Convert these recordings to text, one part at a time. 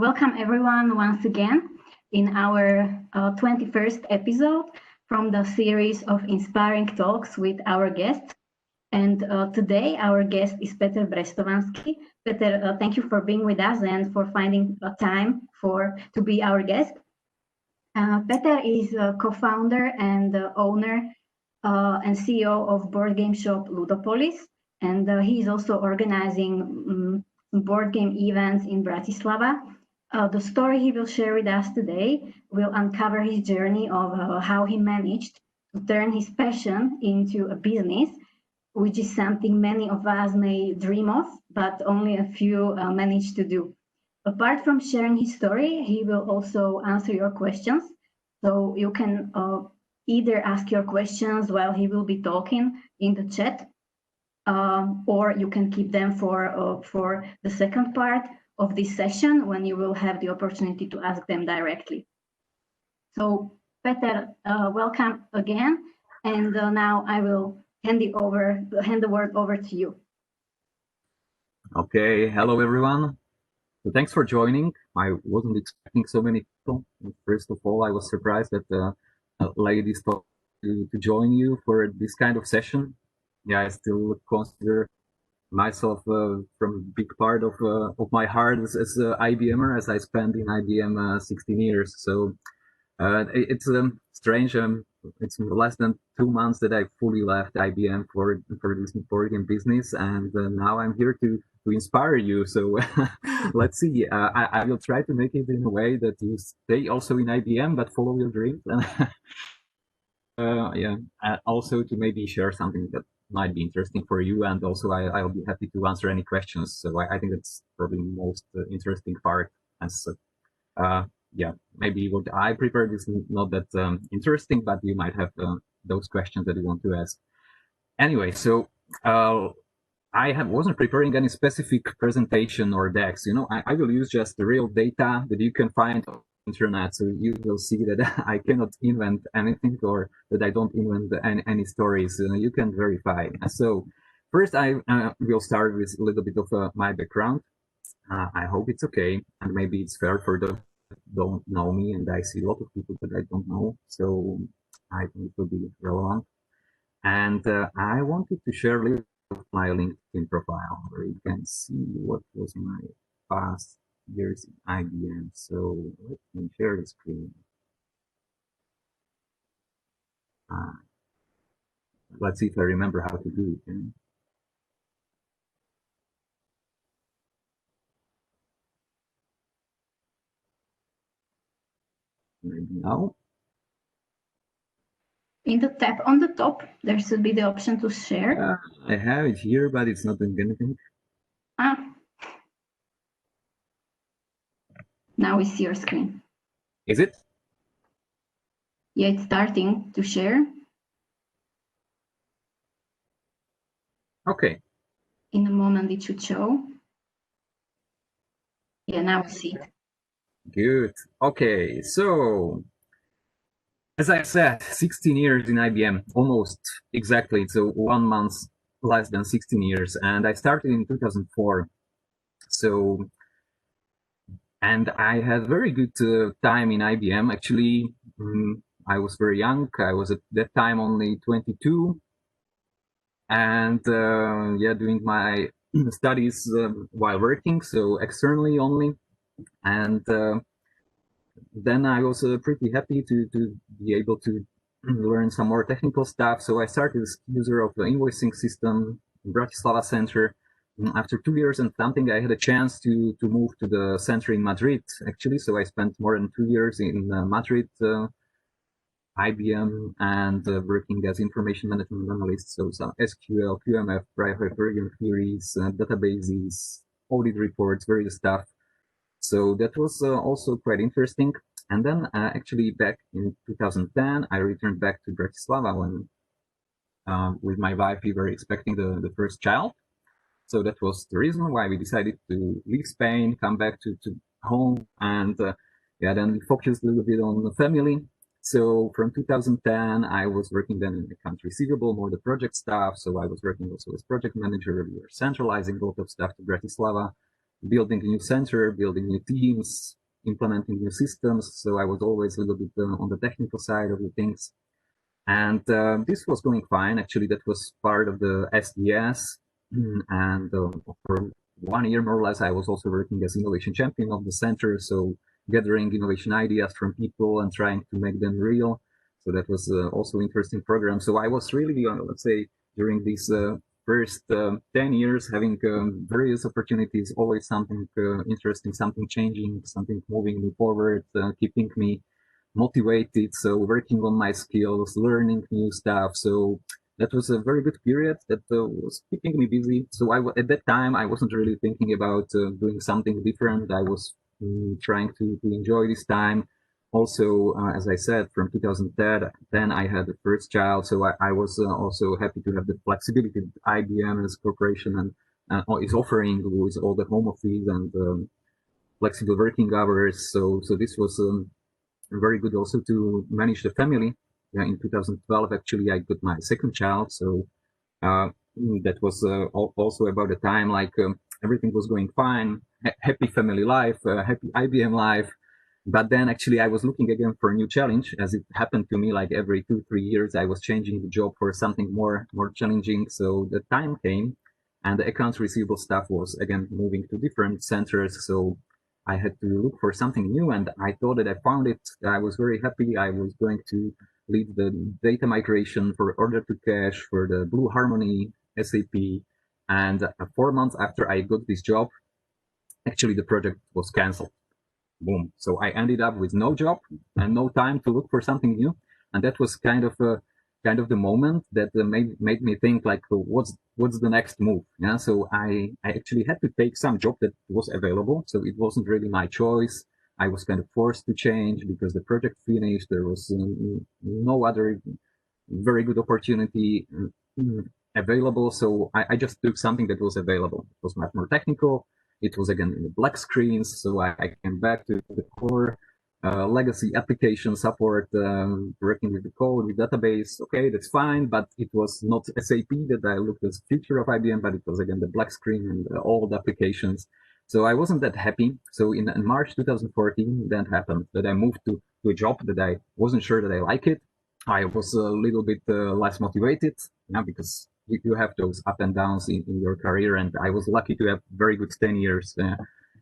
Welcome everyone once again in our 21st episode from the series of inspiring talks with our guests. And today our guest is Peter Brestovansky. Peter, thank you for being with us and for finding time to be our guest. Peter is a co-founder and owner and CEO of board game shop Ludopolis, and he is also organizing board game events in Bratislava. The story he will share with us today will uncover his journey of how he managed to turn his passion into a business, which is something many of us may dream of, but only a few manage to do. Apart from sharing his story, he will also answer your questions. So you can either ask your questions while he will be talking in the chat, or you can keep them for the second part of this session when you will have the opportunity to ask them directly. So Peter, welcome again. And now I will hand the word over to you. Okay, hello everyone. So thanks for joining. I wasn't expecting so many people. First of all, I was surprised that ladies thought to join you for this kind of session. Yeah, I still consider myself from a big part of my heart as IBMer, as I spent in IBM 16 years. So it's strange. It's less than 2 months that I fully left IBM for this board game business, and now I'm here to inspire you. So let's see. I will try to make it in a way that you stay also in IBM, but follow your dreams. Yeah, also to maybe share something that might be interesting for you, and also I'll be happy to answer any questions. So I think that's probably the most interesting part. As yeah, maybe what I prepared is not that interesting, but you might have those questions that you want to ask. Anyway, so I wasn't preparing any specific presentation or decks. You know, I will use just the real data that you can find on the internet. So you will see that I cannot invent anything, or that I don't invent any stories. You can verify. So first, I will start with a little bit of my background. I hope it's okay, and maybe it's fair for those that don't know me, and I see a lot of people that I don't know. So I think it will be relevant. And I wanted to share a little of my LinkedIn profile, where you can see what was my past years in IBM. So let me share the screen. Let's see if I remember how to do it. Maybe now. In the tab on the top, there should be the option to share. I have it here, but it's not doing anything. Now we see your screen. Is it? Yeah, it's starting to share. Okay. In a moment, it should show. Yeah, now we see it. Good. Okay, so as I said, 16 years in IBM, almost exactly. So 1 month less than 16 years, and I started in 2004. So, and I had very good time in IBM. Actually, I was very young. I was at that time only 22, and yeah, doing my studies while working, so externally only. And then I was pretty happy to be able to learn some more technical stuff. So I started as user of the invoicing system in Bratislava center. After 2 years and something, I had a chance to move to the center in Madrid, actually. So I spent more than 2 years in Madrid, IBM, and working as information management analyst. So some SQL, QMF, private version queries, databases, audit reports, various stuff. So that was also quite interesting. And then actually back in 2010, I returned back to Bratislava when with my wife, we were expecting the first child. So that was the reason why we decided to leave Spain, come back to home, and yeah, then we focused a little bit on the family. So from 2010, I was working then in accounts receivable, more the project stuff. So I was working also as project manager. We were centralizing a lot of stuff to Bratislava. building a new center, building new teams, implementing new systems. So I was always a little bit on the technical side of the things. And this was going fine. Actually, that was part of the SDS. And for 1 year, more or less, I was also working as innovation champion of the center. So gathering innovation ideas from people and trying to make them real. So that was also interesting program. So I was really, let's say, during these first 10 years, having various opportunities, always something interesting, something changing, something moving me forward, keeping me motivated. So working on my skills, learning new stuff. So that was a very good period that was keeping me busy. So at that time, I wasn't really thinking about doing something different. I was trying to enjoy this time. Also, as I said, from 2010, I had the first child. So I was also happy to have the flexibility that IBM as a corporation and is offering with all the home office and flexible working hours. So this was very good also to manage the family. In 2012, actually, I got my second child. So that was also about the time like everything was going fine, happy family life, happy IBM life. But then actually I was looking again for a new challenge, as it happened to me like every 2-3 years. I was changing the job for something more challenging. So the time came and the accounts receivable stuff was again moving to different centers. So I had to look for something new, and I thought that I found it. I was very happy. I was going to lead the data migration for order to cash for the Blue Harmony SAP. And 4 months after I got this job, actually the project was canceled. Boom. So I ended up with no job and no time to look for something new. And that was kind of the moment that made me think like, what's the next move? Yeah. So I actually had to take some job that was available. So it wasn't really my choice. I was kind of forced to change because the project finished. There was no other very good opportunity available. So I just took something that was available. It was much more technical. It was again in the black screens. So I came back to the core legacy application support, working with the code, with database. Okay, that's fine. But it was not SAP that I looked as future of IBM, but it was again the black screen and old applications. So I wasn't that happy. So in March 2014, that happened, that I moved to a job that I wasn't sure that I like it. I was a little bit less motivated, because you have those up and downs in your career. And I was lucky to have very good 10 years.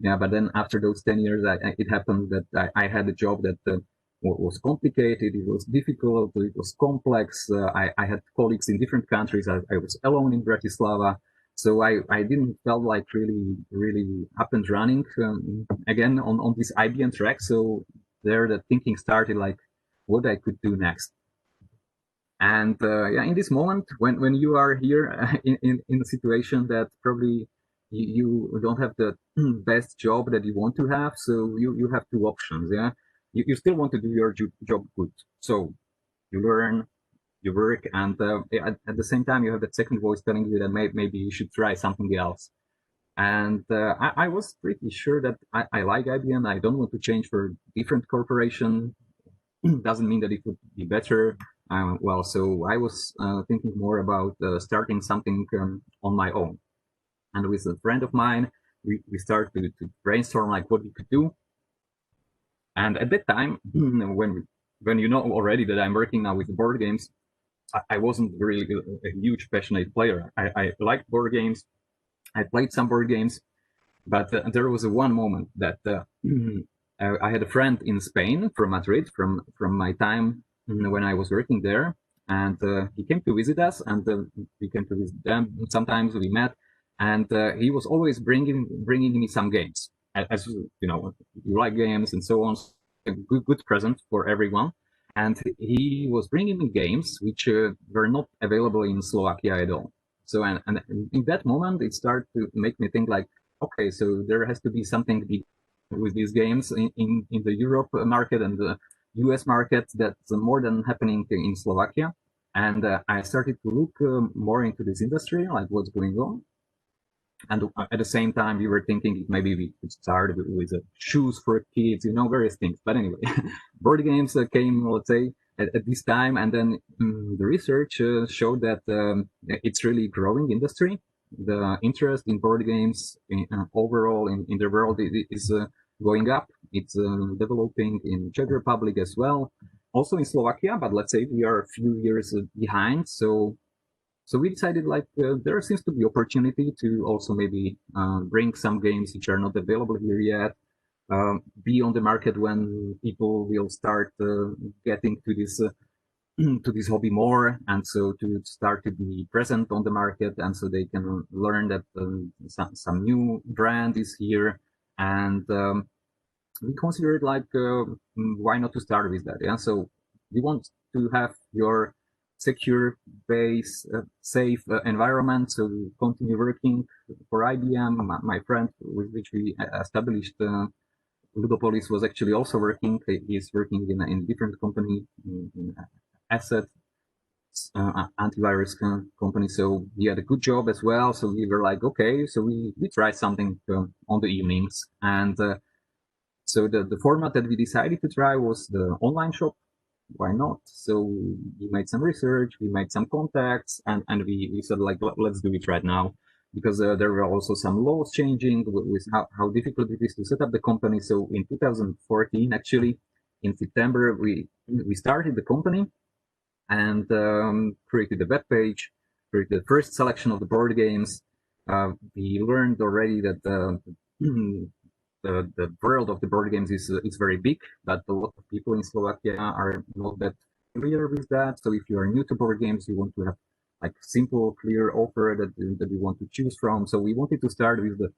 But then after those 10 years, it happened that I had a job that was complicated. It was difficult. It was complex. I had colleagues in different countries. I was alone in Bratislava. So I didn't feel like really up and running again on this IBM track. So there the thinking started like what I could do next. And in this moment, when you are here in a situation that probably you don't have the best job that you want to have, so you have two options. Yeah, you still want to do your job good, so you learn, you work, and at the same time you have that second voice telling you that maybe you should try something else. And I was pretty sure that I like IBM. I don't want to change for a different corporation. Doesn't mean that it would be better. So I was thinking more about starting something on my own. And with a friend of mine, we started to brainstorm like what we could do. And at that time, when you know already that I'm working now with board games, I wasn't really a huge passionate player. I liked board games. I played some board games, but there was one moment that I had a friend in Spain from Madrid from my time when I was working there, and he came to visit us, and we came to visit them. Sometimes we met, and he was always bringing me some games. As you know, you like games and so on. A good present for everyone. And he was bringing me games which were not available in Slovakia at all. So and in that moment, it started to make me think like, okay, so there has to be something big with these games in the Europe market and the US market that's more than happening in Slovakia. And I started to look more into this industry, like what's going on. And at the same time, we were thinking maybe we could start with shoes for kids, various things. But anyway, board games came, let's say, at this time. And then the research showed that it's really growing industry. the interest in board games overall in the world is going up. It's developing in Czech Republic as well, also in Slovakia, but let's say we are a few years behind. So we decided like there seems to be opportunity to also maybe bring some games which are not available here yet, be on the market when people will start getting to this to this hobby more, and so to start to be present on the market, and so they can learn that some new brand is here, and we considered like why not to start with that. Yeah, so we want to have your secure base, safe environment, so we continue working for IBM. My friend with which we established Ludopolis was actually also working. He's working in a different company, in asset antivirus company. So he had a good job as well. So we were like, okay, so we tried something on the evenings. And so the format that we decided to try was the online shop. Why not? So we made some research, we made some contacts, and we said like, let's do it right now. Because there were also some laws changing with how difficult it is to set up the company. So in 2014, actually, in September, we started the company and created a web page, created the first selection of the board games. We learned already that the world of the board games is very big, but a lot of people in Slovakia are not that familiar with that. So if you are new to board games, you want to have like simple, clear offer that you want to choose from. So we wanted to start with the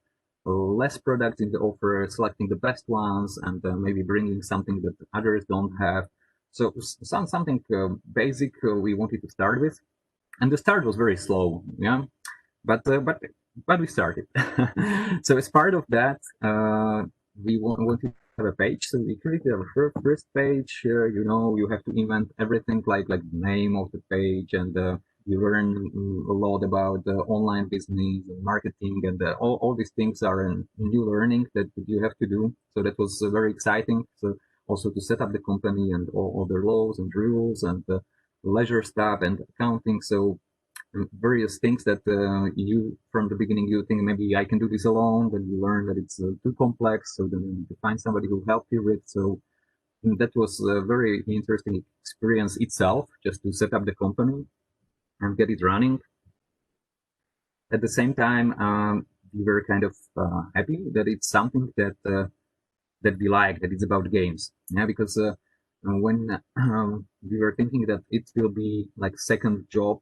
less products in the offer, selecting the best ones, and maybe bringing something that others don't have. So something basic we wanted to start with, and the start was very slow. Yeah, but we started. So as part of that, we wanted to have a page. So we created our first page. You have to invent everything like the name of the page, and you learn a lot about online business and marketing, and all these things are a new learning that you have to do. So that was very exciting. So also to set up the company and all the laws and rules and leisure stuff and accounting. So various things that you from the beginning you think maybe I can do this alone, then you learn that it's too complex, so then you need to find somebody who will help you with. So that was a very interesting experience itself, just to set up the company and get it running. At the same time, we were kind of happy that it's something that that we like, that it's about games. Yeah, because when we were thinking that it will be like second job,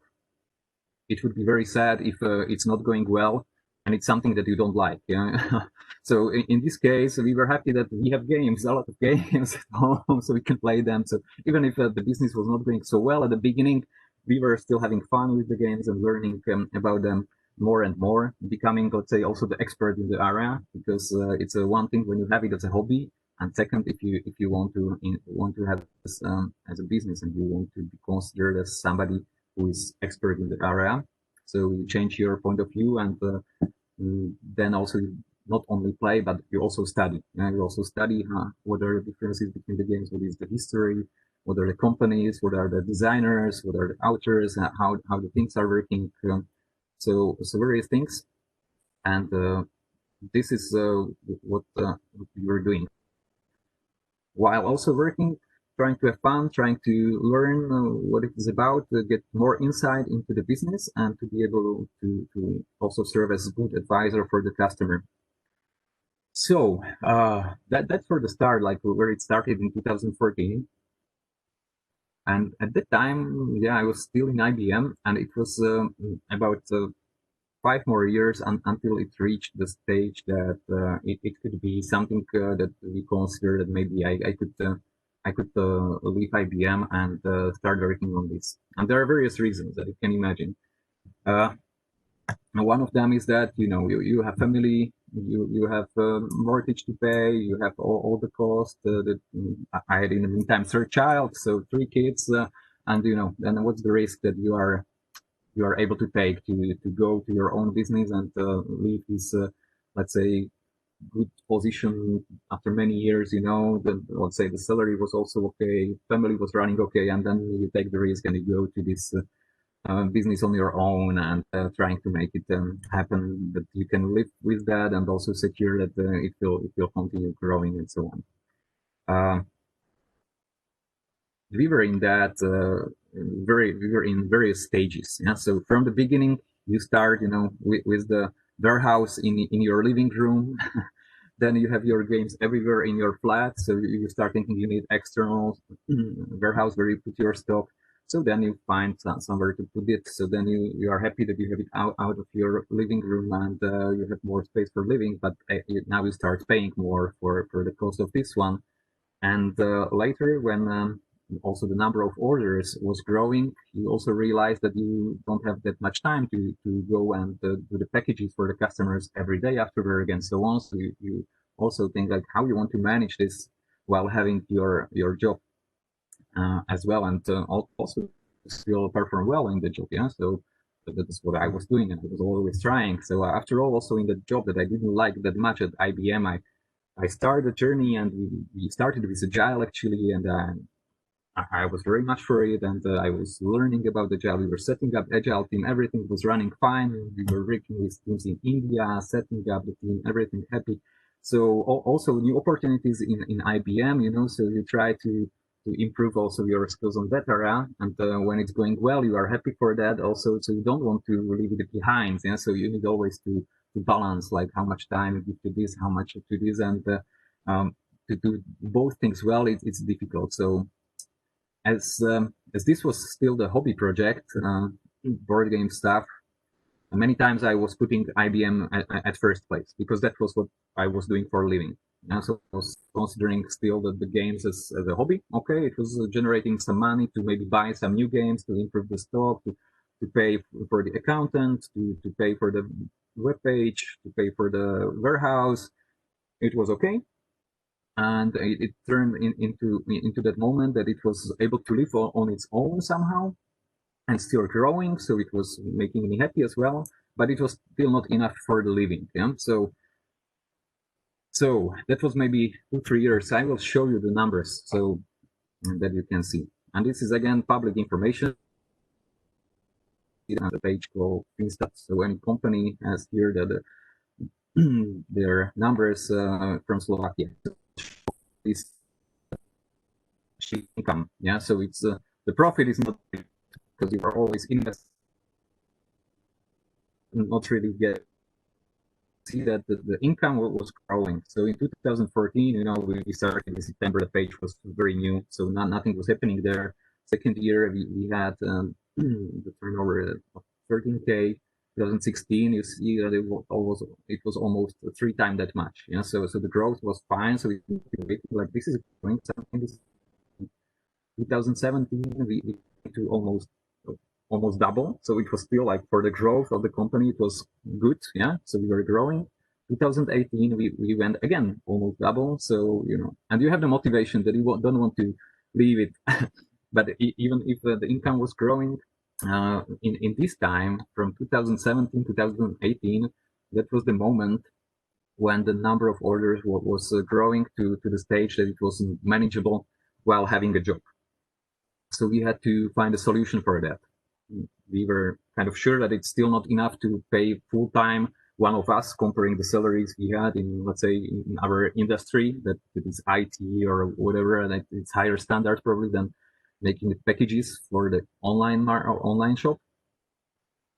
it would be very sad if it's not going well and it's something that you don't like. Yeah. So in this case, we were happy that we have games, a lot of games at home, so we can play them. So even if the business was not going so well at the beginning, we were still having fun with the games and learning about them more and more, becoming, let's say, also the expert in the area, because it's one thing when you have it as a hobby, and second, if you want to have this as a business and you want to be considered as somebody who is expert in the area. So you change your point of view, and then also not only play, but you also study. You also study what are the differences between the games, what is the history, what are the companies, what are the designers, what are the authors, how the things are working. So various things, and this is what we were doing while also working, trying to have fun, trying to learn what it is about, get more insight into the business, and to be able to also serve as a good advisor for the customer. So that's for the start, like where it started in 2014. And at that time, yeah, I was still in IBM, and it was about 5 more years until it reached the stage that it could be something that we consider that maybe I could leave IBM and start working on this. And there are various reasons that you can imagine. One of them is that you have family, you have mortgage to pay, you have all the costs. That I had in the meantime third child, so 3 kids, and then what's the risk that you are able to take to go to your own business and leave this, let's say, good position after many years. Let's say the salary was also okay, family was running okay, and then you take the risk and you go to this business on your own and trying to make it happen, that you can live with that and also secure that it will continue growing and so on. We were in that we were in various stages. Yeah, so from the beginning, you start, with the warehouse in your living room. Then you have your games everywhere in your flat. So you start thinking you need external warehouse where you put your stock. So then you find somewhere to put it. So then you are happy that you have it out of your living room and you have more space for living. But now you start paying more for the cost of this one. And later, when also the number of orders was growing, you also realized that you don't have that much time to go and do the packages for the customers every day after work and so on. So you also think like how you want to manage this while having your job as well, and also still perform well in the job. Yeah, so that's what I was doing, and I was always trying. So after all, also in the job that I didn't like that much at IBM, I started the journey, and we started with Agile actually, and I was very much for it, and I was learning about Agile. We were setting up Agile team, everything was running fine. We were working with teams in India, setting up the team, everything happy. So also new opportunities in IBM, so you try to improve also your skills on that area, and when it's going well, you are happy for that also. So you don't want to leave it behind. Yeah, so you need always to balance, like how much time you give to this, how much to this, and to do both things well, it's difficult. So as this was still the hobby project, board game stuff, many times I was putting IBM at first place because that was what I was doing for a living. And so I was considering still the games as a hobby. Okay, it was generating some money to maybe buy some new games, to improve the stock, to pay for the accountant, to pay for the web page, to pay for the warehouse. It was okay. And it turned into that moment that it was able to live on its own somehow and still growing. So it was making me happy as well, but it was still not enough for the living. Yeah. So that was maybe 2-3 years. I will show you the numbers so that you can see. And this is again public information. The page called Finstats. So any company has here that their numbers from Slovakia. This income. Yeah, so it's the profit is not because you are always investing, not really get see that the income was growing. So in 2014, we started in September. The page was very new, so nothing was happening there. Second year, we had the turnover of 13K. 2016, you see that it was almost 3 times that much. Yeah, so the growth was fine. So like this is going something. 2017, we to almost double. So it was still like for the growth of the company, it was good. Yeah. So we were growing. 2018, we went again almost double. So, and you have the motivation that you don't want to leave it. But even if the income was growing in this time from 2017 to 2018, that was the moment when the number of orders was growing to the stage that it was manageable while having a job. So we had to find a solution for that. We were kind of sure that it's still not enough to pay full time one of us, comparing the salaries we had in, let's say, in our industry, that it is IT or whatever, that it's higher standards probably than making the packages for the online shop.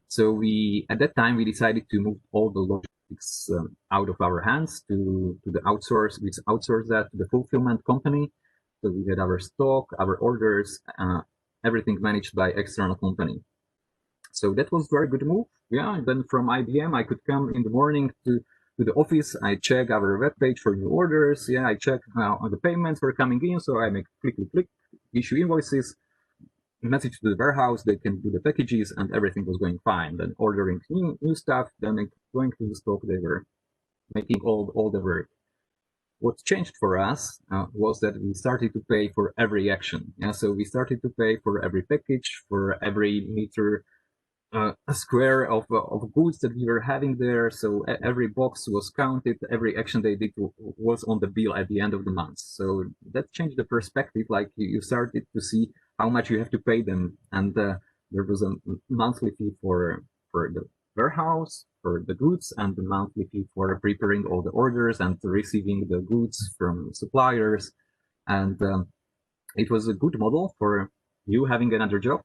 So at that time, we decided to move all the logistics out of our hands to the outsource. We outsourced that to the fulfillment company. So we had our stock, our orders, everything managed by external company. So that was a very good move. Yeah. And then from IBM, I could come in the morning to the office. I check our web page for new orders. Yeah. I check how the payments were coming in. So I make click, issue invoices, message to the warehouse. They can do the packages, and everything was going fine. Then ordering new stuff, then going to the stock. They were making all the work. What changed for us was that we started to pay for every action. Yeah, so we started to pay for every package, for every meter square of goods that we were having there. So every box was counted. Every action they did was on the bill at the end of the month. So that changed the perspective. Like you started to see how much you have to pay them, and there was a monthly fee for the warehouse, for the goods, and the monthly fee for preparing all the orders and receiving the goods from suppliers. And it was a good model for you having another job,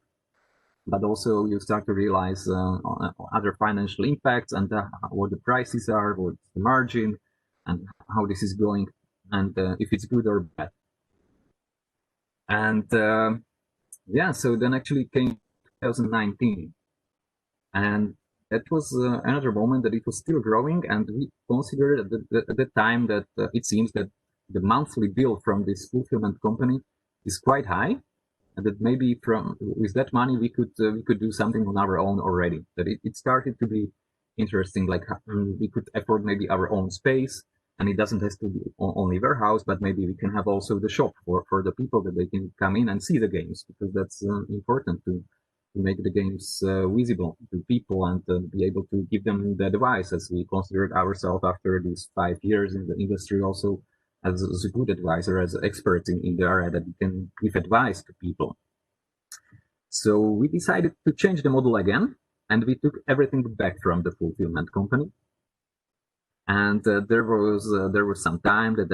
but also you start to realize other financial impacts and what the prices are, what's the margin, and how this is going, and if it's good or bad. And yeah, so then actually came 2019, and that was another moment that it was still growing, and we considered at the time that it seems that the monthly bill from this fulfillment company is quite high, and that maybe with that money we could do something on our own already. That it started to be interesting, like we could afford maybe our own space, and it doesn't have to be only warehouse, but maybe we can have also the shop for the people, that they can come in and see the games, because that's important to make the games visible to people and be able to give them the advice, as we considered ourselves after these 5 years in the industry also as a good advisor, as experts in the area, that we can give advice to people. So we decided to change the model again, and we took everything back from the fulfillment company. And there was some time that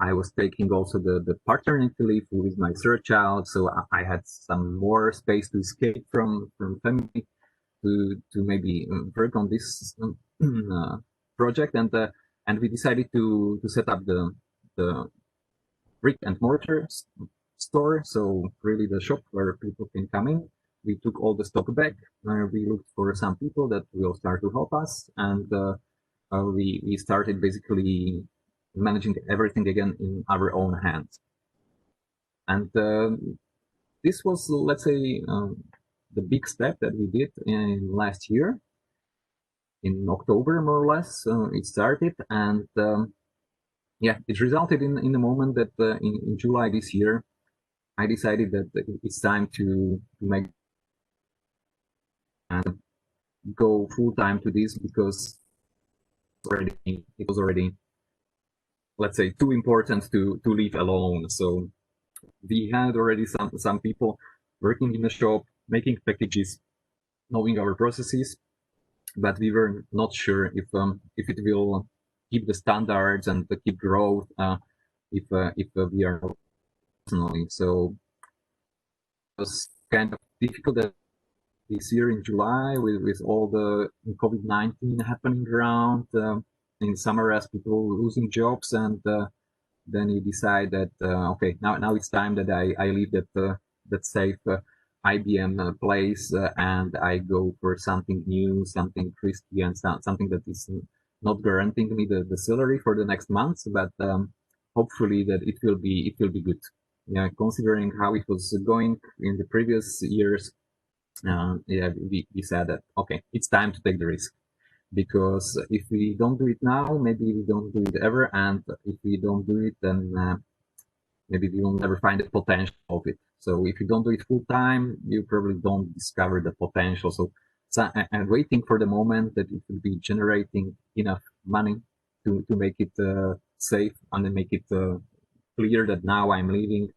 I was taking also the paternity leave with my third child, so I had some more space to escape from family to maybe work on this project, and we decided to set up the brick and mortar store, so really the shop where people can come in. We took all the stock back. We looked for some people that will start to help us, and we started basically managing everything again in our own hands. And this was, let's say, the big step that we did in last year. In October, more or less, it started, and yeah, it resulted in the moment that in July this year, I decided that it's time to make and go full time to this, because it was already, let's say, too important to leave alone. So we had already some people working in the shop, making packages, knowing our processes, but we were not sure if it will keep the standards and keep growth if we are personally. So it was kind of difficult that this year in July, with all the COVID-19 happening around, in summer as people losing jobs, and then you decide that okay, now it's time that I leave that safe IBM place and I go for something new, something risky, and something that is not guaranteeing me the salary for the next months, but hopefully that it will be good. Yeah, considering how it was going in the previous years, yeah, we said that okay, it's time to take the risk, because if we don't do it now, maybe we don't do it ever, and if we don't do it, then maybe we will never find the potential of it. So if you don't do it full time, you probably don't discover the potential. So and waiting for the moment that it will be generating enough money to make it safe and then make it clear that now I'm leaving,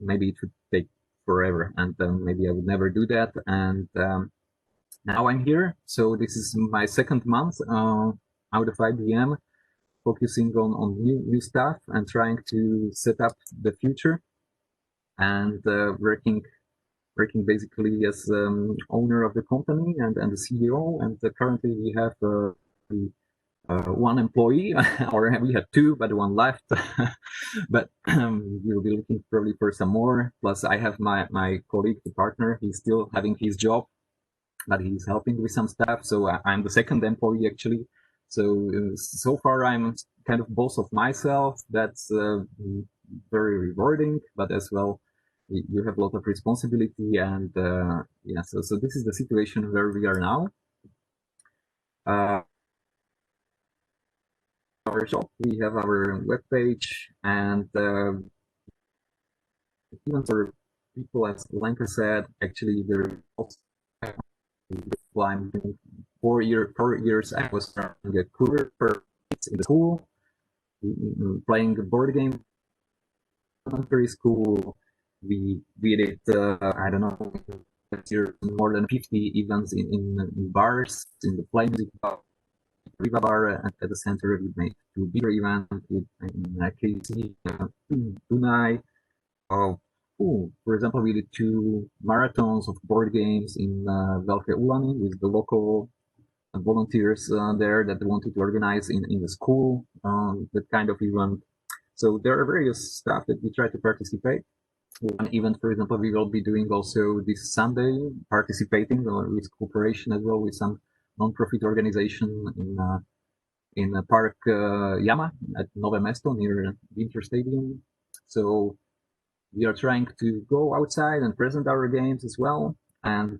maybe it would take forever, and maybe I would never do that. And now I'm here, so this is my second month out of IBM, focusing on new stuff and trying to set up the future, and working basically as owner of the company and the CEO. And currently we have one employee, or we have two, but one left. But we'll be looking probably for some more. Plus, I have my colleague, the partner. He's still having his job, but he's helping with some stuff. So I'm the second employee actually. So far I'm kind of boss of myself. That's very rewarding, but as well you have a lot of responsibility, and yeah. So this is the situation where we are now. Our shop, we have our webpage, and even for people, as Lenka said, actually there I'm 4 years I was running a courier for kids in the school, playing the board game, elementary school, we did I don't know, last year more than 50 events in bars, in the Play Music Bar, Riva Bar at the center. We made two bigger events in KC, Dunai. For example, we did two marathons of board games in Velké Ulany with the local volunteers there that wanted to organize in the school that kind of event. So there are various stuff that we try to participate. One event, for example, we will be doing also this Sunday, participating with cooperation as well with some non-profit organization in Park Yama at Nové Mesto near Winter Stadium. So we are trying to go outside and present our games as well and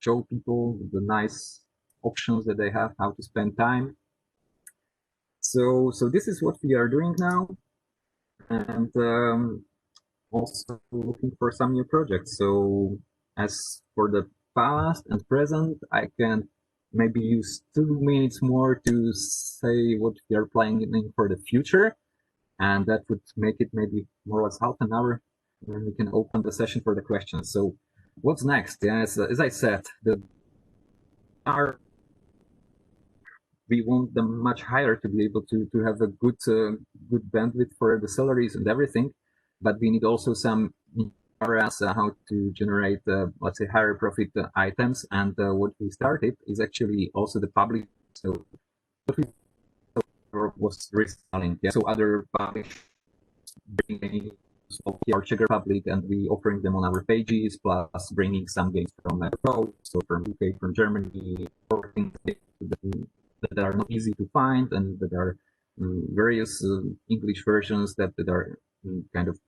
show people the nice options that they have, how to spend time. So this is what we are doing now, and also looking for some new projects. So as for the past and present, I can maybe use 2 minutes more to say what we are planning for the future, and that would make it maybe more or less half an hour, and then we can open the session for the questions. So what's next? Yeah, as I said, we want them much higher to be able to have a good bandwidth for the salaries and everything, but we need also some areas how to generate let's say higher profit items. And what we started is actually also the public. So what we was reselling. Yeah, so other publishers bringing our Czech Republic, and we offering them on our pages, plus bringing some games from abroad, so from UK, from Germany, that are not easy to find, and that are various English versions that are kind of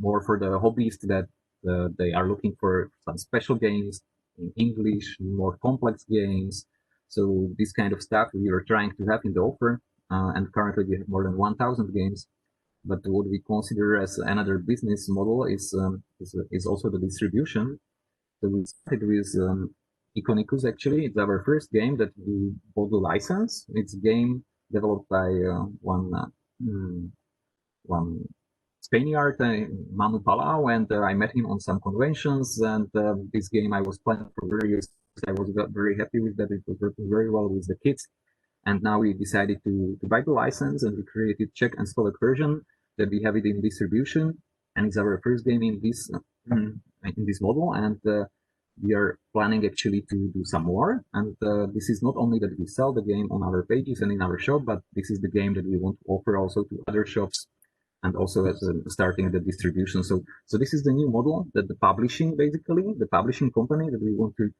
more for the hobbyists, that they are looking for some special games in English, more complex games. So this kind of stuff we are trying to have in the offer, and currently we have more than 1,000 games. But what we consider as another business model is also the distribution. So we started with Iconicus. Actually, it's our first game that we bought the license. It's a game developed by one Spaniard, Manu Palau, and I met him on some conventions. And this game I was playing for various. I was very happy with that. It was working very well with the kids. And now we decided to buy the license, and we created Czech and Slovak version that we have it in distribution. And it's our first game in this model. And we are planning actually to do some more. And this is not only that we sell the game on our pages and in our shop, but this is the game that we want to offer also to other shops, and also as starting the distribution. So this is the new model, that the publishing company, that we want to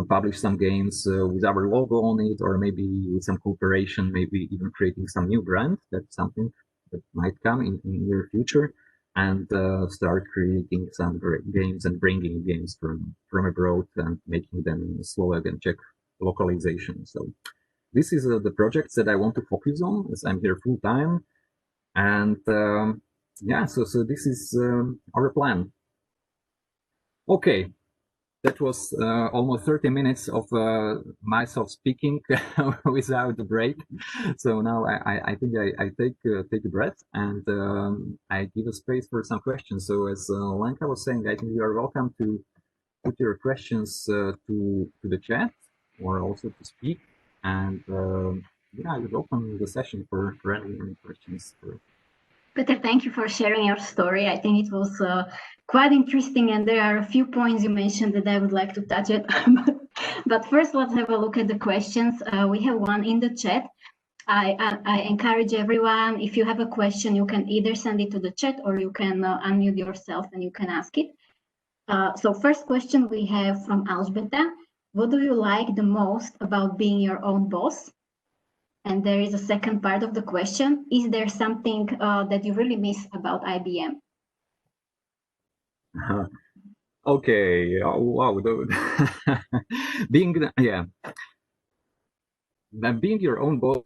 publish some games with our logo on it, or maybe with some cooperation, maybe even creating some new brand. That's something that might come in near future, and start creating some great games and bringing games from abroad and making them in Slovak and Czech localization. So this is the projects that I want to focus on, as I'm here full time. And yeah, so this is our plan. Okay, that was almost 30 minutes of myself speaking without a break. So now I think I take a breath, and I give a space for some questions. So as Lenka was saying, I think you are welcome to put your questions to the chat, or also to speak. And yeah, I would open the session for any questions. Peter, thank you for sharing your story. I think it was quite interesting, and there are a few points you mentioned that I would like to touch it. But first, let's have a look at the questions. We have one in the chat. I encourage everyone, if you have a question, you can either send it to the chat, or you can unmute yourself and you can ask it. So first question we have from Alžbeta. What do you like the most about being your own boss? And there is a second part of the question. Is there something that you really miss about IBM? Okay. Oh, wow. Being your own boss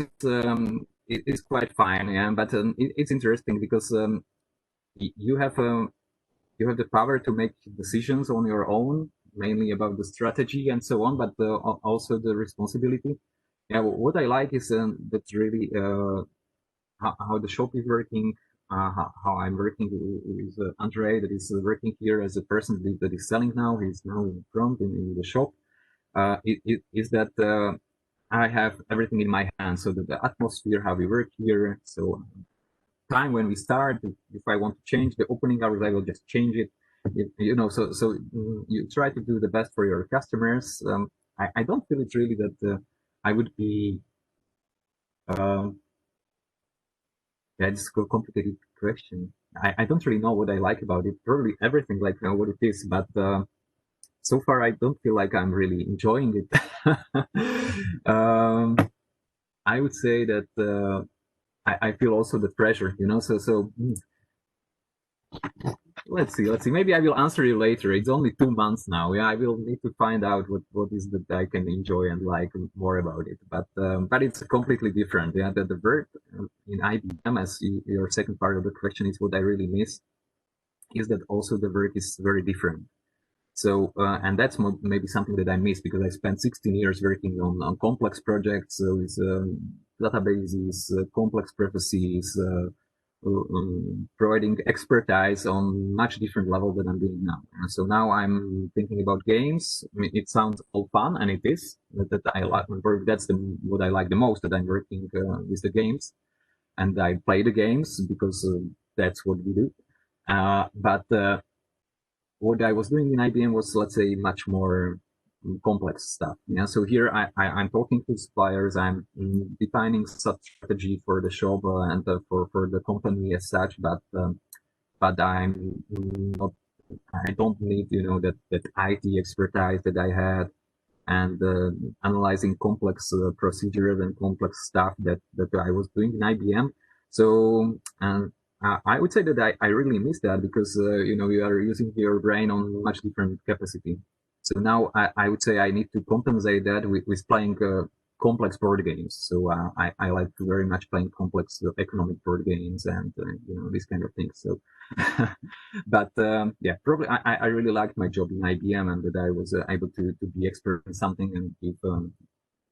is quite fine, yeah. But it's interesting because you have the power to make decisions on your own, mainly about the strategy and so on, but also the responsibility. Yeah, what I like is that really how the shop is working, how I'm working with Andre, that is working here as a person that is selling now. He's now in front in the shop. Is that I have everything in my hands. So the atmosphere, how we work here. So time when we start, if I want to change the opening hours, I will just change it. You try to do the best for your customers. I don't feel it's really that I would be. Yeah, it's a complicated question. I don't really know what I like about it. Probably everything, like what it is, but so far I don't feel like I'm really enjoying it. um, I would say that I feel also the pressure, let's see. Maybe I will answer you later. It's only 2 months now. Yeah, I will need to find out what is that I can enjoy and like more about it. But it's completely different. Yeah, the work in IBM, as your second part of the question is what I really miss, is that also the work is very different. So, and that's maybe something that I miss because I spent 16 years working on complex projects, so it's databases, complex processes, providing expertise on much different level than I'm doing now. And so now I'm thinking about games. I mean, it sounds all fun, and it is. That I like. That's what I like the most. That I'm working with the games, and I play the games because that's what we do. But what I was doing in IBM was, let's say, much more complex stuff. Yeah. So here I'm talking to suppliers. I'm defining strategy for the shop and for the company as such. But I'm not. I don't need that IT expertise that I had and analyzing complex procedures and complex stuff that I was doing in IBM. So I would say that I really miss that because you are using your brain on much different capacity. So now I would say I need to compensate that with playing complex board games. So I like to very much playing complex economic board games and these kind of things. So, but yeah, probably I really liked my job in IBM and that I was able to be expert in something and give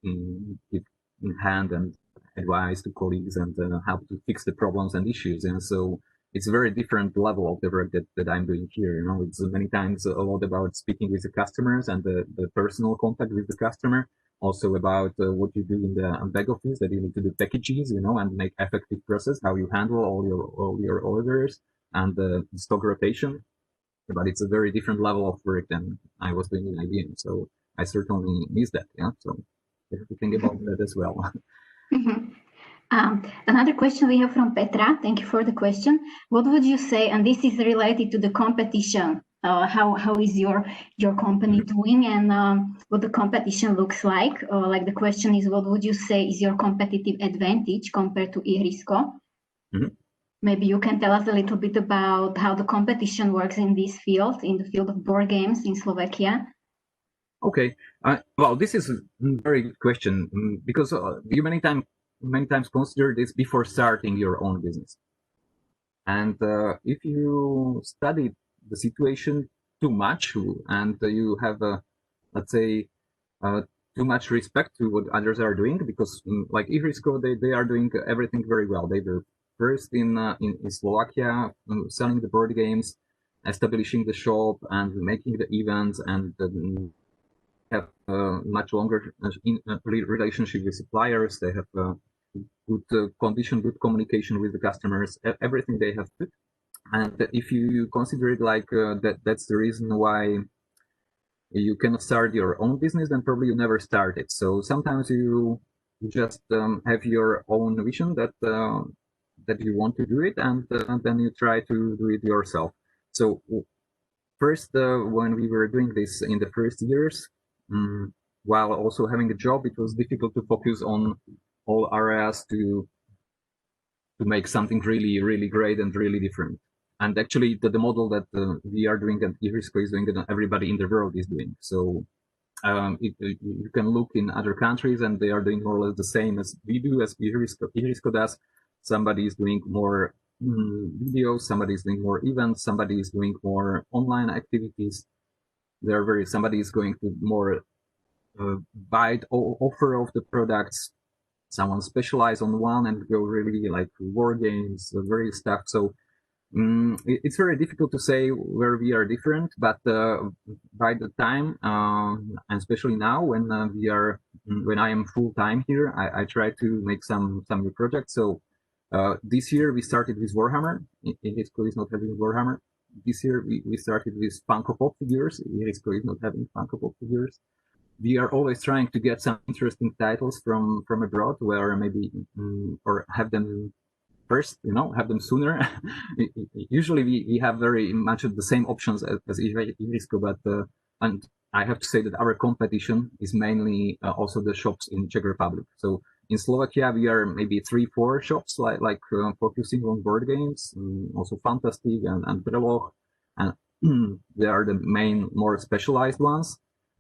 in hand and advice to colleagues and help to fix the problems and issues. And so it's a very different level of the work that I'm doing here. It's many times a lot about speaking with the customers and the personal contact with the customer. Also about what you do in the back office, that you need to do packages, and make effective process, how you handle all your orders and the stock rotation. But it's a very different level of work than I was doing in IBM. So I certainly miss that. Yeah. So you have to think about that as well. Mm-hmm. Another question we have from Petra. Thank you for the question. What would you say, and this is related to the competition, how is your company doing and what the competition looks like? Like the question is, what would you say is your competitive advantage compared to Ihrisko? Mm-hmm. Maybe you can tell us a little bit about how the competition works in this field, in the field of board games in Slovakia. Okay. Well, this is a very good question because you many times consider this before starting your own business. And if you study the situation too much and you have, let's say, too much respect to what others are doing, because like Ihrisko, they are doing everything very well. They were first in Slovakia selling the board games, establishing the shop and making the events and have a much longer relationship with suppliers. They have good condition, good communication with the customers, everything they have put. And if you consider it like that's the reason why you cannot start your own business, then probably you never start it. So sometimes you just have your own vision that you want to do it, and then you try to do it yourself. So first, when we were doing this in the first years, while also having a job, it was difficult to focus on all areas to make something really, really great and really different. And actually, the model that we are doing and Ihrisko is doing and everybody in the world is doing. So you can look in other countries and they are doing more or less the same as we do, as Ihrisko does. Somebody is doing more videos, somebody is doing more events, somebody is doing more online activities. Somebody is going to more wide offer of the products. someone specialize on one and go really like war games, various stuff. So it's very difficult to say where we are different, but by the time, and especially now when when I am full time here, I try to make some new projects. So this year we started with Warhammer. Irisco is not having Warhammer. This year we started with Funko Pop figures. Irisco is not having Funko Pop figures. We are always trying to get some interesting titles from abroad, where maybe or have them first, have them sooner. Usually we have very much the same options as Irisco, but and I have to say that our competition is mainly also the shops in Czech Republic. So in Slovakia we are maybe 3-4 shops like focusing on board games, also Fantastic and Preloh, and they are the main more specialized ones.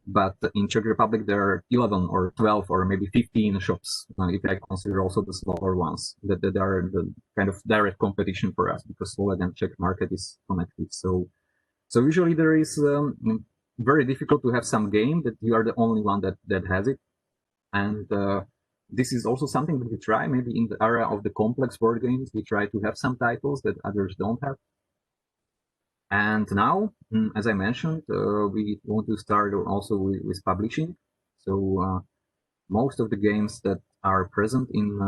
But in Czech Republic, there are 11 or 12 or maybe 15 shops, if I consider also the smaller ones, that are the kind of direct competition for us, because Slovak and Czech market is connected. So usually there is very difficult to have some game that you are the only one that has it. And this is also something that we try, maybe in the area of the complex board games, we try to have some titles that others don't have. And now, as I mentioned, we want to start also with publishing. So most of the games that are present in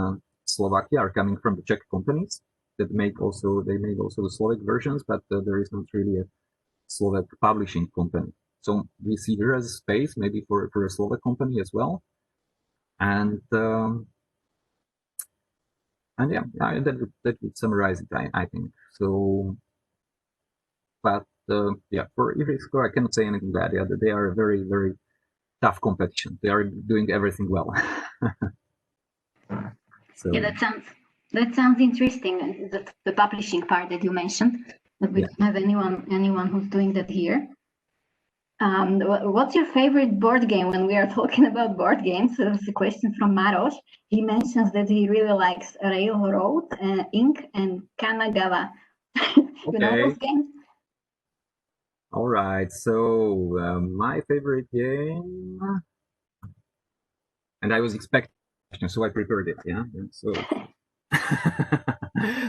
Slovakia are coming from the Czech companies that make also the Slovak versions, but there is not really a Slovak publishing company. So we see there as a space maybe for a Slovak company as well. And yeah, that would summarize it, I think. So. But yeah, for Irisco, I cannot say anything bad. Yeah, they are a very, very tough competition. They are doing everything well. So yeah, that sounds interesting. The publishing part that you mentioned, that we don't have anyone who's doing that here. What's your favorite board game when we are talking about board games? So there's a question from Maros. He mentions that he really likes Railroad, Inc. and Kanagawa. You know those games? All right, so my favorite game, and I was expecting, so I prepared it. Yeah, so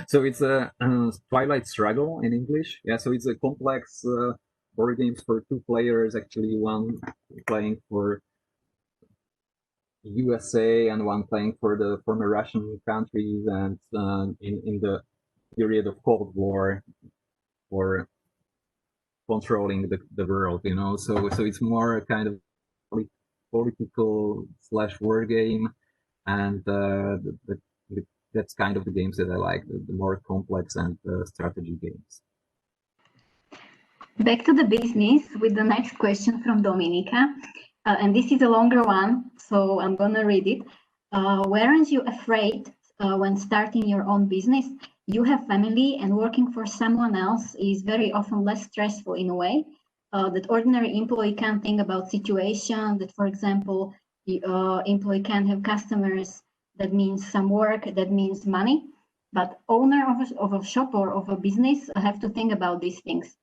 so it's a Twilight Struggle in English. Yeah, so it's a complex board games for 2 players. Actually, one playing for USA and one playing for the former Russian countries, and in the period of Cold War, for controlling the world, so it's more a kind of political / war game, and that's kind of the games that I like, the more complex and strategy games. Back to the business with the next question from Dominika, and this is a longer one, so I'm gonna read it. Weren't you afraid when starting your own business? You have family, and working for someone else is very often less stressful in a way that ordinary employee can't think about situation that, for example, the employee can have customers. That means some work, that means money, but owner of a shop or of a business have to think about these things.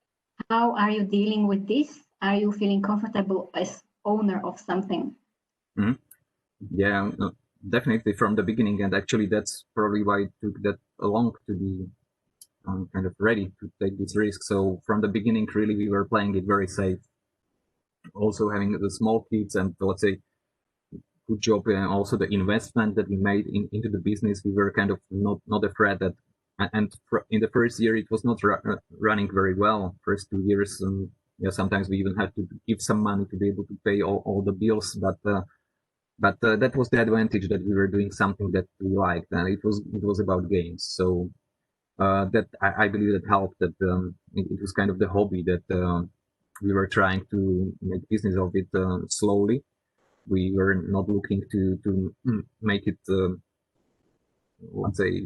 How are you dealing with this? Are you feeling comfortable as owner of something? Mm-hmm. Yeah, no, definitely from the beginning, and actually that's probably why it took that long to be kind of ready to take this risk. So from the beginning, really, we were playing it very safe. Also having the small kids and, let's say, good job, and also the investment that we made into the business, we were kind of not afraid that. And in the first year, it was not running very well. First 2 years, yeah, sometimes we even had to give some money to be able to pay all the bills. But that was the advantage, that we were doing something that we liked, and it was about games. So that I believe that helped. That it was kind of the hobby that we were trying to make business of it slowly. We were not looking to make it, let's say,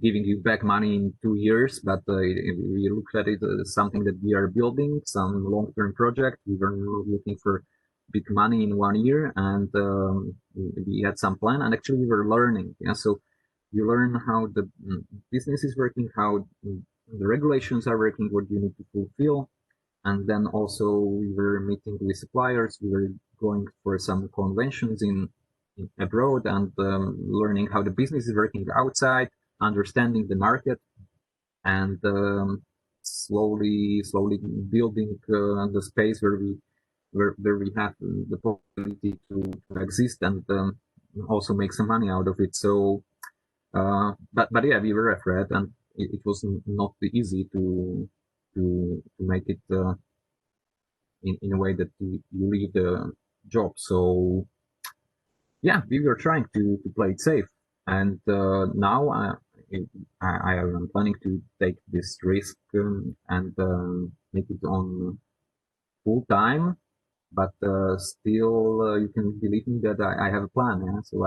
giving you back money in 2 years, but we looked at it as something that we are building, some long-term project. We were not looking for big money in 1 year, and we had some plan, and actually we were learning. Yeah, so you learn how the business is working, how the regulations are working, what you need to fulfill, and then also we were meeting with suppliers. We were going for some conventions in abroad and learning how the business is working outside, understanding the market, and slowly building the space where we have the possibility to exist and also make some money out of it. So, but yeah, we were afraid, and it was not easy to make it in a way that you leave the job. So yeah, we were trying to play it safe, and now I am planning to take this risk and make it on full time. But still, you can believe me that I have a plan. Yeah? So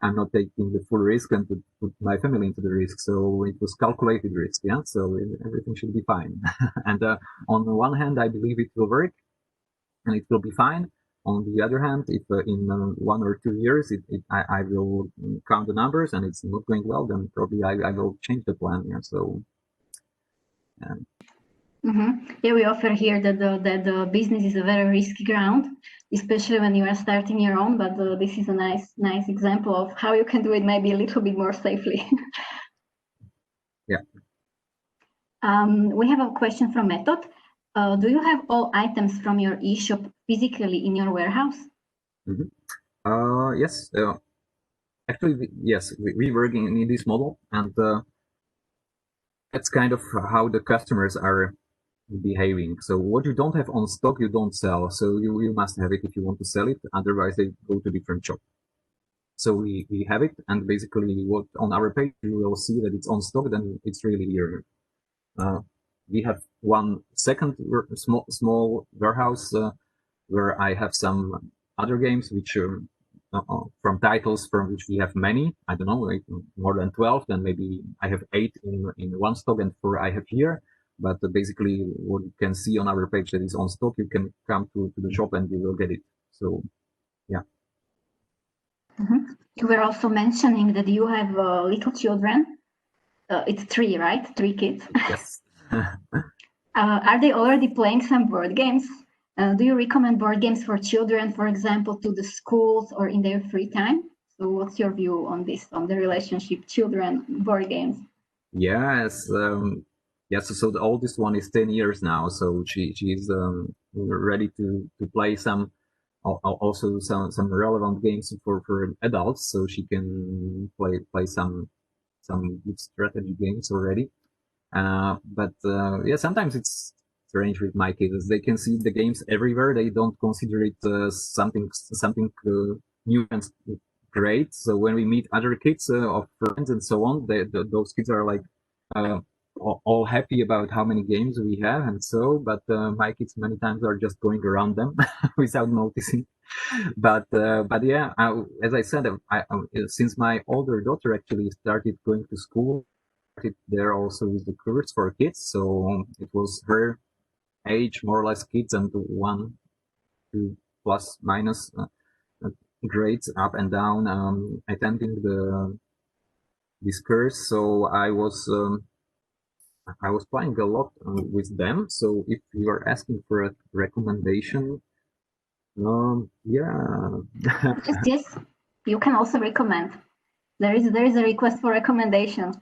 I'm not taking the full risk and to put my family into the risk. So it was calculated risk. Yeah. So everything should be fine. And on the one hand, I believe it will work and it will be fine. On the other hand, if in 1 or 2 years I will count the numbers and it's not going well, then probably I will change the plan. Yeah. So. Yeah, we often hear that the business is a very risky ground, especially when you are starting your own. But this is a nice example of how you can do it maybe a little bit more safely. Yeah. We have a question from Method. Do you have all items from your e-shop physically in your warehouse? Mm-hmm. Yes. Actually, yes, we work in this model, and that's kind of how the customers are behaving. So what you don't have on stock, you don't sell. So you must have it if you want to sell it. Otherwise, they go to different shop. So we have it, and basically, what on our page you will see that it's on stock. Then it's really here. We have one second small warehouse where I have some other games which from titles from which we have many. I don't know, like more than 12. Then maybe I have 8 in one stock and 4 I have here. But basically, what you can see on our page that is on stock, you can come to the shop and you will get it. So, yeah. Mm-hmm. You were also mentioning that you have little children. It's 3, right? 3 kids. Yes. Are they already playing some board games? Do you recommend board games for children, for example, to the schools or in their free time? So what's your view on this, on the relationship children board games? Yes. Yes. So the oldest one is 10 years now. So she's ready to play some also some relevant games for adults. So she can play some good strategy games already. But yeah, sometimes it's strange with my kids. They can see the games everywhere. They don't consider it something new and great. So when we meet other kids of friends and so on, those kids are like all happy about how many games we have and so. But my kids many times are just going around them without noticing. But yeah, as I said, since my older daughter actually started going to school there also with the course for kids. So it was her age, more or less kids, and 1, 2 plus minus grades up and down attending this course. So I was playing a lot with them. So if you are asking for a recommendation, yeah. yes, you can also recommend. There is a request for recommendations.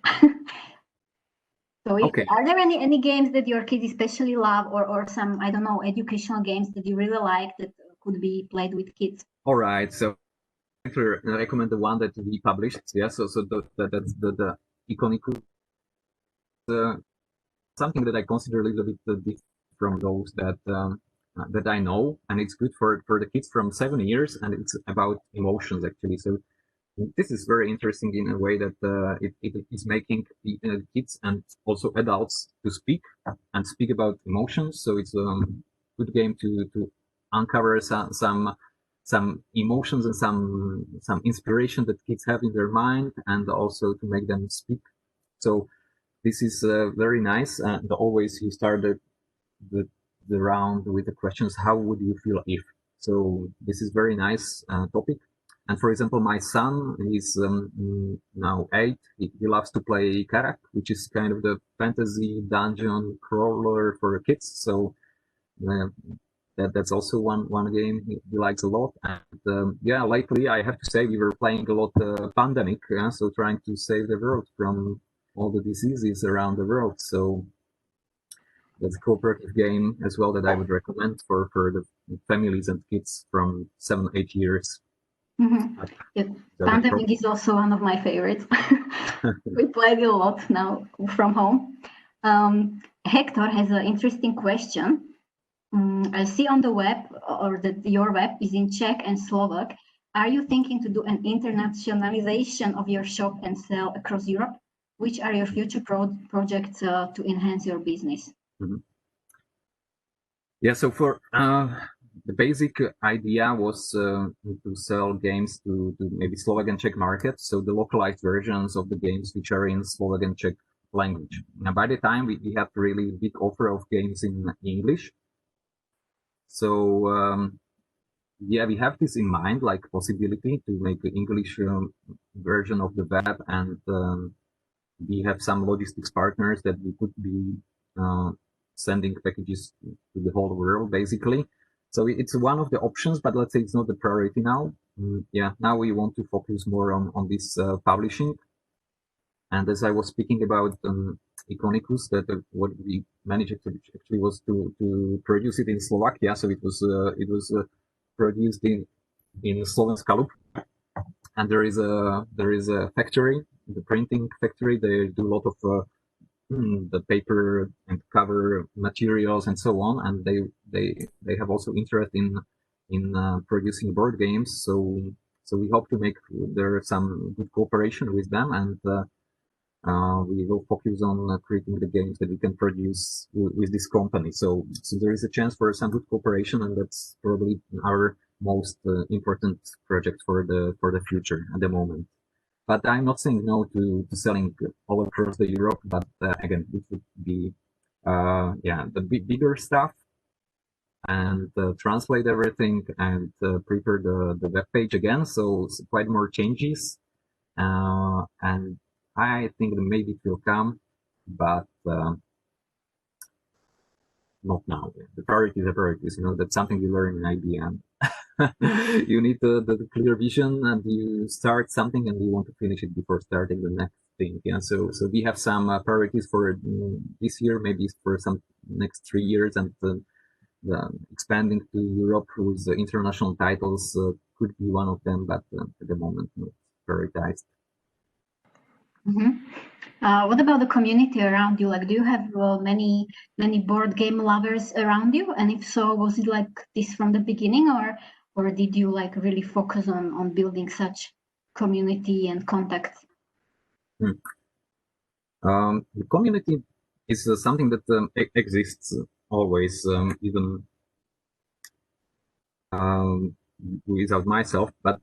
So Okay. Are there any games that your kids especially love or some, I don't know, educational games that you really like that could be played with kids? All right. So I recommend the one that we published. Yeah. So that's the Iconic. Something that I consider a little bit different from those that I know, and it's good for the kids from 7 years, and it's about emotions actually. So this is very interesting in a way that it is making the kids and also adults to speak about emotions. So it's a good game to uncover some emotions and some inspiration that kids have in their mind, and also to make them speak. So this is very nice. And always you start the round with the questions, how would you feel if? So this is very nice topic. And for example, my son is now 8. He loves to play Karak, which is kind of the fantasy dungeon crawler for kids. So that's also one game he likes a lot. And yeah, lately I have to say we were playing a lot Pandemic, so trying to save the world from all the diseases around the world. So that's a cooperative game as well that I would recommend for the families and kids from 7-8 years. Mm-hmm. Yeah. Pandemic is also one of my favorites. We played it a lot now from home. Hector has an interesting question. I see on the web, or that your web is in Czech and Slovak. Are you thinking to do an internationalization of your shop and sell across Europe? Which are your future projects to enhance your business? Mm-hmm. Yeah, so for the basic idea was to sell games to maybe Slovak and Czech markets, so the localized versions of the games which are in Slovak and Czech language. Now, by the time we have a really big offer of games in English. So yeah, we have this in mind, like possibility to make the English version of the web, and we have some logistics partners that we could be sending packages to the whole world, basically. So it's one of the options, but let's say it's not the priority now. Yeah, now we want to focus more on this publishing. And as I was speaking about Iconicus, that what we managed actually was to produce it in Slovakia. So it was produced in Slovenská Lup, and there is a factory, the printing factory. They do a lot of the paper and cover materials and so on, and they have also interest in producing board games. So we hope to make there some good cooperation with them, and we will focus on creating the games that we can produce with this company. So there is a chance for some good cooperation, and that's probably our most important project for the future at the moment. But I'm not saying no to selling all across the Europe. But again, it would be the bigger stuff, and translate everything and prepare the web page again. So it's quite more changes, and I think that maybe it will come, but not now. The priorities are priorities. That's something you learn in IBM. You need the clear vision, and you start something and you want to finish it before starting the next thing. Yeah. So we have some priorities for this year, maybe for some next 3 years, and expanding to Europe with international titles could be one of them, but at the moment not prioritized. Mm-hmm. What about the community around you? Like, do you have many board game lovers around you? And if so, was it like this from the beginning, or did you like really focus on building such community and contacts? The community is something that exists always, even without myself. But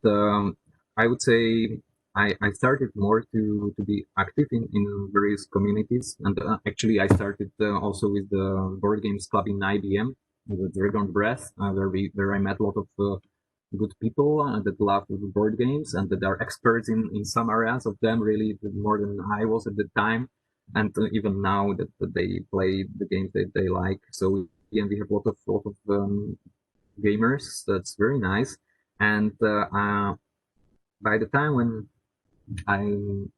I would say I started more to be active in various communities, and actually I started also with the board games club in IBM, the Dragon Breath, where I met a lot of good people that love board games and that are experts in some areas of them, really more than I was at the time, and even now that they play the games that they like. So yeah, we have a lot of gamers. That's very nice. And by the time when I'm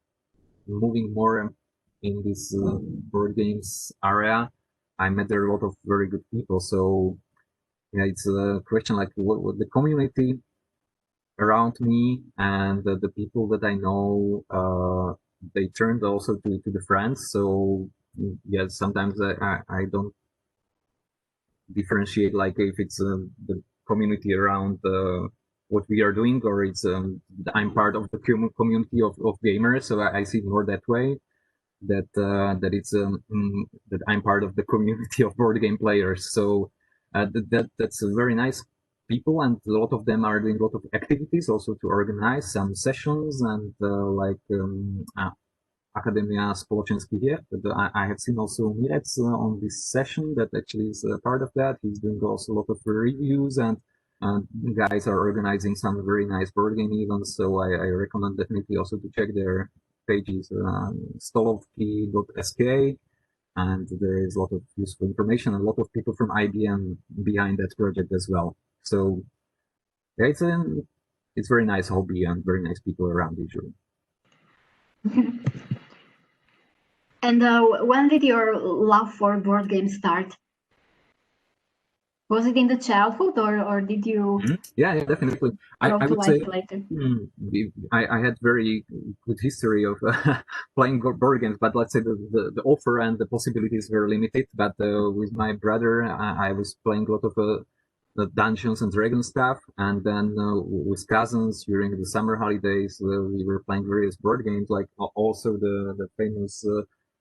moving more in this board games area, I met there a lot of very good people. So yeah, it's a question like what the community around me and the people that I know, they turned also to the friends. So yeah, sometimes I don't differentiate like if it's the community around what we are doing, or it's I'm part of the community of gamers. So I see it more that way, that it's that I'm part of the community of board game players. So that's a very nice people, and a lot of them are doing a lot of activities also to organize some sessions, and Academia Spoločenských hier. I have seen also Mirec on this session that actually is a part of that. He's doing also a lot of reviews, and guys are organizing some very nice board game events. So I recommend definitely also to check their pages, stolovky.sk, and there is a lot of useful information and a lot of people from IBM behind that project as well. So yeah, it's very nice hobby and very nice people around usually. And when did your love for board games start? Was it in the childhood, or did you? Yeah, definitely. I would say later. I had very good history of playing board games, but let's say the offer and the possibilities were limited. But with my brother, I was playing a lot of the Dungeons and Dragons stuff, and then with cousins during the summer holidays, we were playing various board games, like also the famous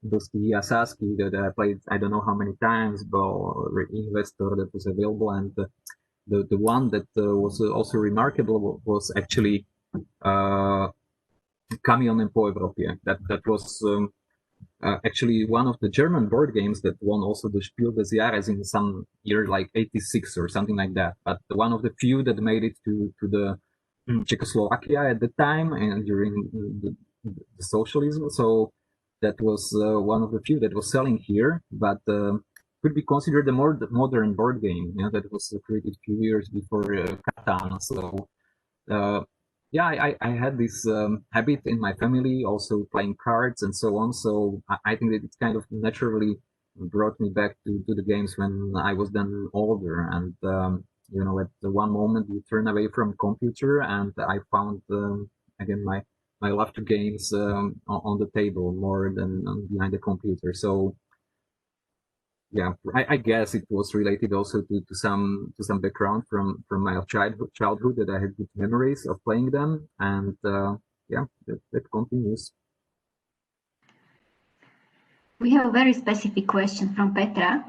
Saski that I played I don't know how many times, but Investor that was available, and the one that was also remarkable was actually Kamion po Evropie. That was actually one of the German board games that won also the Spiel des Jahres in some year like 86 or something like that. But one of the few that made it to the Czechoslovakia at the time and during the socialism. So that was one of the few that was selling here, but could be considered a more modern board game. That was created a few years before Catan. So yeah, I had this habit in my family, also playing cards and so on. So I think that it kind of naturally brought me back to the games when I was then older. And at the one moment you turn away from computer, and I found again my love to games on the table more than behind the computer. So yeah, I guess it was related also to some background from my childhood that I had good memories of playing them, and yeah, that continues. We have a very specific question from Petra,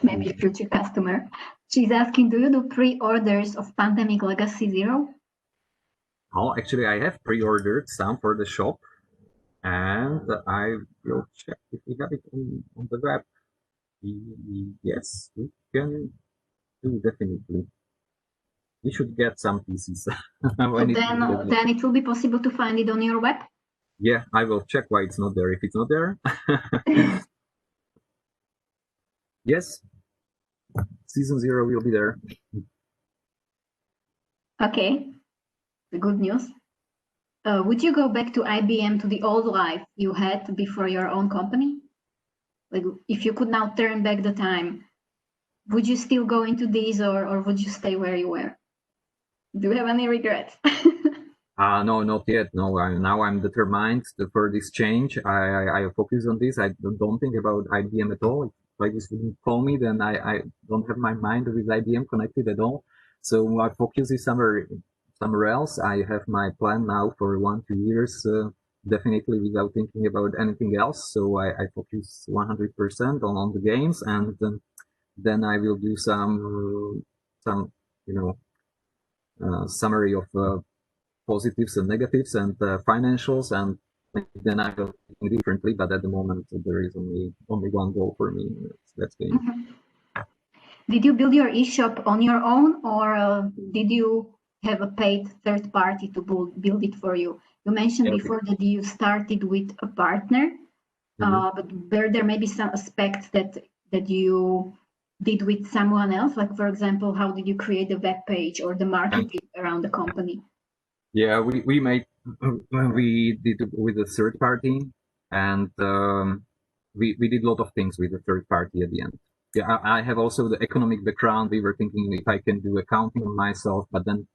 maybe a future customer. She's asking, do you do pre-orders of Pandemic Legacy Zero? Oh, actually, I have pre-ordered some for the shop, and I will check if we have it on the web. Yes, we can do, definitely. We should get some pieces. So then it will be possible to find it on your web? Yeah, I will check why it's not there. If it's not there. Yes, Season 0 will be there. Okay, the good news. Would you go back to IBM, to the old life you had before your own company? Like, if you could now turn back the time, would you still go into these, or would you stay where you were? Do you have any regrets? No, not yet. No, now I'm determined for this change. I focus on this. I don't think about IBM at all. If I just wouldn't call me, then I don't have my mind with IBM connected at all. So my focus is somewhere else. I have my plan now for 1-2 years, definitely without thinking about anything else. So I focus 100% on the games, and then I will do some summary of positives and negatives and financials, and then I will think differently. But at the moment, there is only one goal for me. That's game. Did you build your eShop on your own, or did you have a paid third party to build it for you? You mentioned before that you started with a partner, but there may be some aspects that you did with someone else. Like, for example, how did you create the web page or the marketing around the company? Yeah, we did with a third party, and we did a lot of things with the third party at the end. Yeah, I have also the economic background. We were thinking if I can do accounting on myself, but then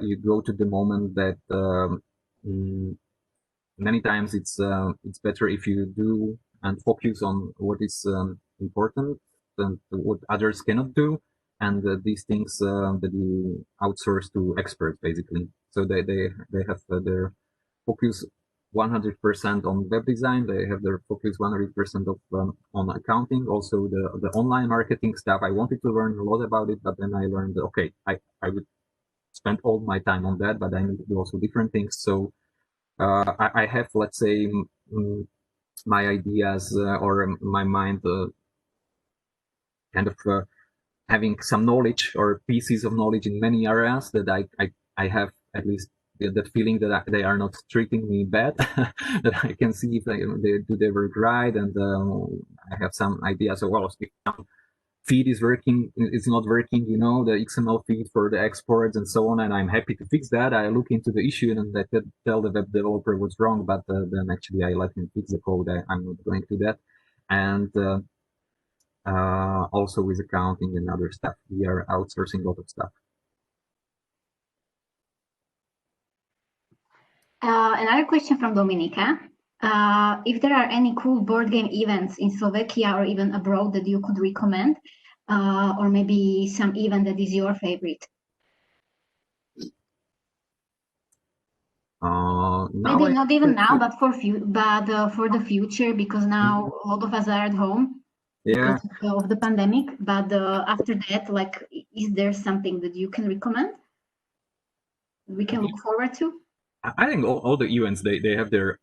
you go to the moment that many times it's better if you do and focus on what is important and what others cannot do, and these things that you outsource to experts basically. So they have their focus 100% on web design. They have their focus 100% of on accounting. Also the online marketing stuff. I wanted to learn a lot about it, but then I learned okay, I would spend all my time on that, but I need to do also different things. So I have, let's say, my ideas or my mind kind of having some knowledge or pieces of knowledge in many areas that I have at least that feeling that they are not treating me bad, that I can see if they do their work right, and I have some ideas of well, feed is working, it's not working, the XML feed for the exports and so on, and I'm happy to fix that. I look into the issue and I tell the web developer what's wrong, but then actually I let him fix the code. I'm not going to that. And also with accounting and other stuff, we are outsourcing a lot of stuff. Another question from Dominika. If there are any cool board game events in Slovakia or even abroad that you could recommend, or maybe some event that is your favorite? Maybe not even now, but for the future, because now a lot of us are at home because of the pandemic. But after that, like, is there something that you can recommend? We can look forward to. I think all the events they have their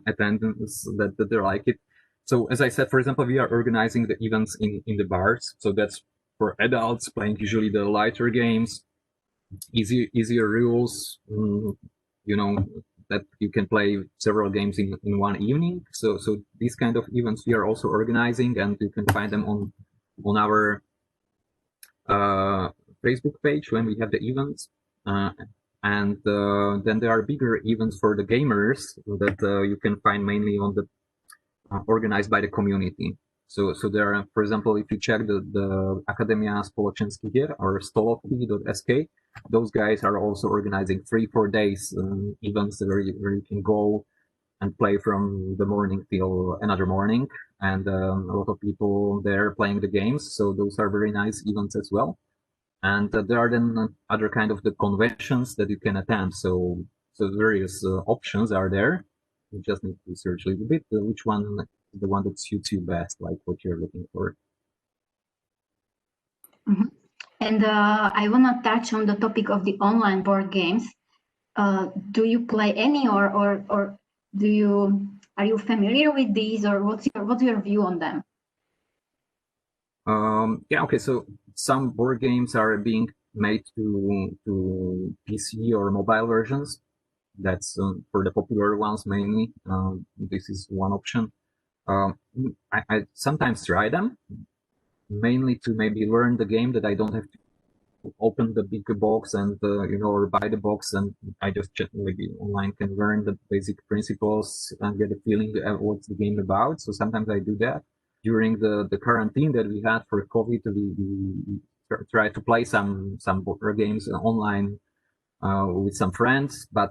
attendance that they like it. So as I said, for example, we are organizing the events in the bars. So that's for adults playing usually the lighter games, easier rules, that you can play several games in one evening. So these kind of events we are also organizing, and you can find them on our Facebook page when we have the events. And then there are bigger events for the gamers that you can find mainly on the organized by the community. So there are, for example, if you check the Akademia Spoločenských hier or stolovky.sk, those guys are also organizing 3-4 days events where you can go and play from the morning till another morning, and a lot of people there playing the games. So those are very nice events as well. And there are then other kind of the conventions that you can attend. So various options are there. You just need to search a little bit which one is the one that suits you best, like what you're looking for. Mm-hmm. And I want to touch on the topic of the online board games. Do you play any, or are you familiar with these, or what's your view on them? Okay. So some board games are being made to PC or mobile versions. That's for the popular ones mainly. This is one option. I sometimes try them, mainly to maybe learn the game, that I don't have to open the big box and or buy the box, and I just maybe online can learn the basic principles and get a feeling of what's the game about. So sometimes I do that. During the quarantine that we had for COVID, we tried to play some board games online with some friends, but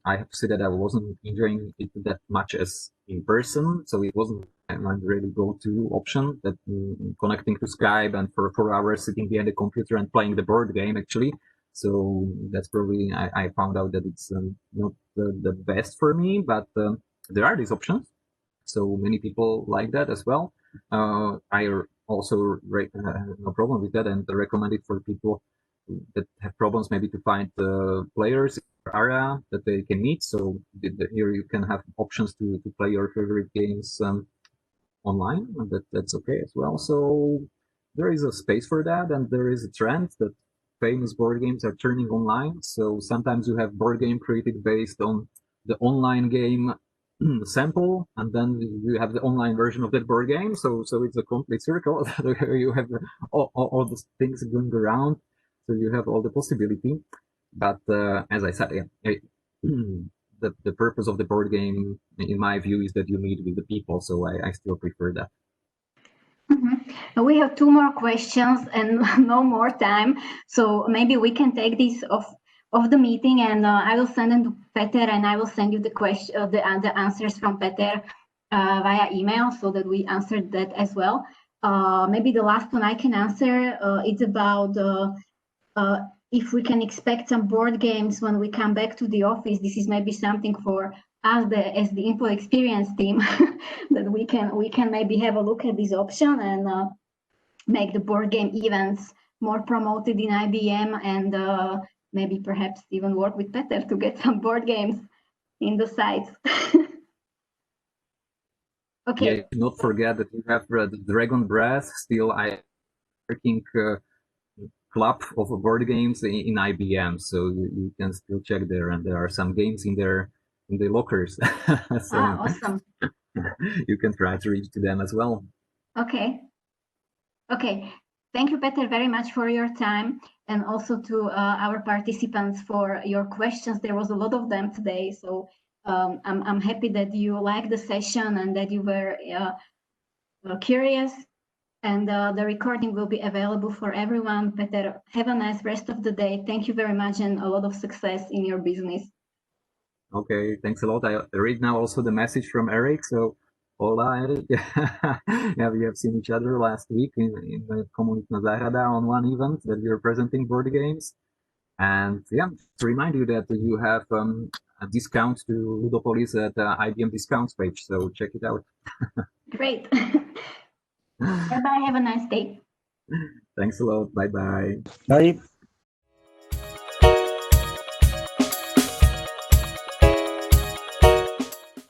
I have to say that I wasn't enjoying it that much as in person. So it wasn't my really go-to option, that connecting to Skype and for 4 hours sitting behind the computer and playing the board game actually. So that's probably, I found out that it's not the best for me, but there are these options. So many people like that as well. I also no problem with that, and recommend it for people that have problems maybe to find players in your area that they can meet. So here you can have options to play your favorite games online, and that's okay as well. So there is a space for that, and there is a trend that famous board games are turning online. So sometimes you have board game created based on the online game sample, and then you have the online version of that board game. So it's a complete circle. You have all the things going around. So you have all the possibility. But as I said, the purpose of the board game, in my view, is that you meet with the people. So I still prefer that. Mm-hmm. We have 2 more questions and no more time. So maybe we can take this off the meeting, and I will send them to Peter, and I will send you the answers from Peter via email, so that we answered that as well. Maybe the last one I can answer. It's about if we can expect some board games when we come back to the office. This is maybe something for us as the employee experience team that we can maybe have a look at this option and make the board game events more promoted in IBM, and maybe perhaps even work with Peter to get some board games in the sites. Okay. Yeah, not forget that you have the Dragon Breath still working club of board games in IBM, so you can still check there, and there are some games in there in the lockers. So awesome. You can try to reach to them as well. Okay. Okay. Thank you, Peter, very much for your time, and also to our participants for your questions. There was a lot of them today, so I'm happy that you liked the session and that you were curious. And the recording will be available for everyone. Peter, have a nice rest of the day. Thank you very much, and a lot of success in your business. Okay, thanks a lot. I read now also the message from Eric. So, hola, Eric. Yeah, we have seen each other last week in the Komunitná záhrada on one event that we were presenting board games. And yeah, to remind you that you have a discount to Ludopolis at the IBM discounts page. So check it out. Great. Bye-bye. Have a nice day. Thanks a lot. Bye-bye. Bye.